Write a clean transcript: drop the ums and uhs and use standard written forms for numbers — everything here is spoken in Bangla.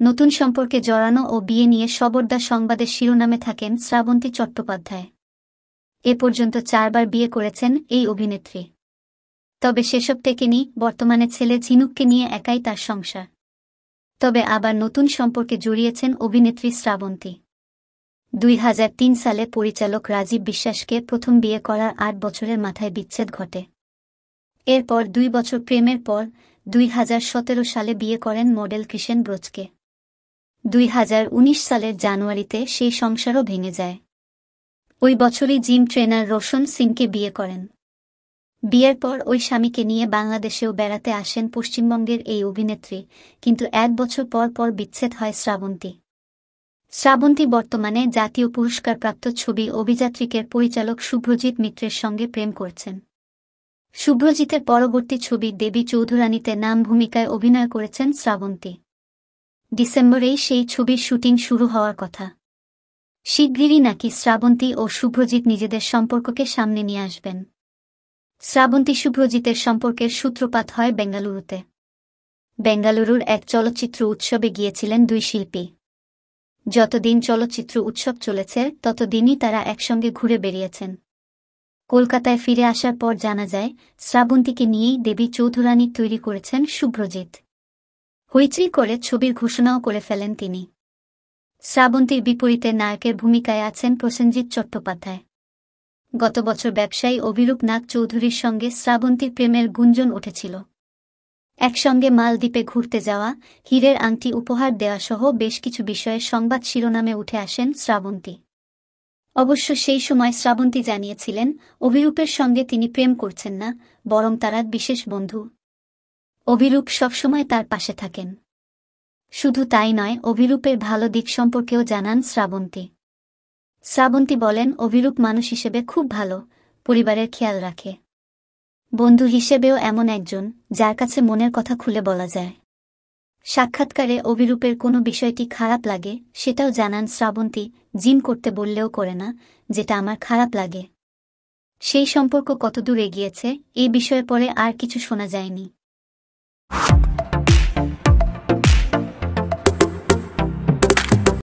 নতুন সম্পর্কে জড়ানো ও বিয়ে নিয়ে খবরদার সংবাদের শিরোনামে থাকেন শ্রাবন্তী চট্টোপাধ্যায়। এ পর্যন্ত 4 বার বিয়ে করেছেন এই অভিনেত্রী। তবে সেসব টেকেনি, বর্তমানে ছেলে ঝিনুককে নিয়ে একাই তার সংসার। তবে আবার নতুন সম্পর্কে জড়িয়েছেন অভিনেত্রী শ্রাবন্তী। 2003 সালে পরিচালক রাজীব বিশ্বাসকে প্রথম বিয়ে করার 8 বছরের মাথায় বিচ্ছেদ ঘটে। এরপর 2 বছর প্রেমের পর 2017 সালে বিয়ে করেন মডেল কৃষেন ব্রজকে। 2019 সালের জানুয়ারিতে সেই সংসারও ভেঙে যায়। ওই বছরই জিম ট্রেনার রোশন সিংকে বিয়ে করেন। বিয়ের পর ওই স্বামীকে নিয়ে বাংলাদেশেও বেড়াতে আসেন পশ্চিমবঙ্গের এই অভিনেত্রী, কিন্তু 1 বছর পর পর বিচ্ছেদ হয় শ্রাবন্তী। শ্রাবন্তী বর্তমানে জাতীয় পুরস্কারপ্রাপ্ত ছবি অভিযাত্রীকের পরিচালক শুভ্রজিৎ মিত্রের সঙ্গে প্রেম করছেন। শুভ্রজিতের পরবর্তী ছবি দেবী চৌধুরানীতে নাম ভূমিকায় অভিনয় করেছেন শ্রাবন্তী। ডিসেম্বরেই সেই ছবির শুটিং শুরু হওয়ার কথা। শিগগিরই নাকি শ্রাবন্তী ও শুভ্রজিৎ নিজেদের সম্পর্ককে সামনে নিয়ে আসবেন। শ্রাবন্তী শুভ্রজিতের সম্পর্কের সূত্রপাত হয় বেঙ্গালুরুতে। বেঙ্গালুরুর এক চলচ্চিত্র উৎসবে গিয়েছিলেন 2 শিল্পী। যতদিন চলচ্চিত্র উৎসব চলেছে ততদিনই তারা একসঙ্গে ঘুরে বেরিয়েছেন। কলকাতায় ফিরে আসার পর জানা যায়, শ্রাবন্তীকে নিয়েই দেবী চৌধুরানী তৈরি করেছেন শুভ্রজিৎ। হইচই করে ছবির ঘোষণাও করে ফেলেন তিনি। শ্রাবন্তীর বিপরীতে নায়কের ভূমিকায় আছেন প্রসেনজিৎ চট্টোপাধ্যায়। গত বছর ব্যবসায়ী অভিরূপ নাগ চৌধুরীর সঙ্গে শ্রাবন্তীর প্রেমের গুঞ্জন উঠেছিল। একসঙ্গে মালদ্বীপে ঘুরতে যাওয়া, হীরের আংটি উপহার দেওয়া সহ বেশ কিছু বিষয়ে সংবাদ শিরোনামে উঠে আসেন শ্রাবন্তী। অবশ্য সেই সময় শ্রাবন্তী জানিয়েছিলেন, অভিরূপের সঙ্গে তিনি প্রেম করছেন না, বরং তারা বিশেষ বন্ধু। অভিরূপ সবসময় তার পাশে থাকেন। শুধু তাই নয়, অভিরূপের ভালো দিক সম্পর্কেও জানান শ্রাবন্তী। শ্রাবন্তী বলেন, অভিরূপ মানুষ হিসেবে খুব ভালো, পরিবারের খেয়াল রাখে। বন্ধু হিসেবেও এমন একজন, যার কাছে মনের কথা খুলে বলা যায়। সাক্ষাৎকারে অভিরূপের কোনো বিষয়টি খারাপ লাগে সেটাও জানান শ্রাবন্তী। জিম করতে বললেও করে না, যেটা আমার খারাপ লাগে। সেই সম্পর্ক কতদূর এগিয়েছে এই বিষয়ে পরে আর কিছু শোনা যায়নি।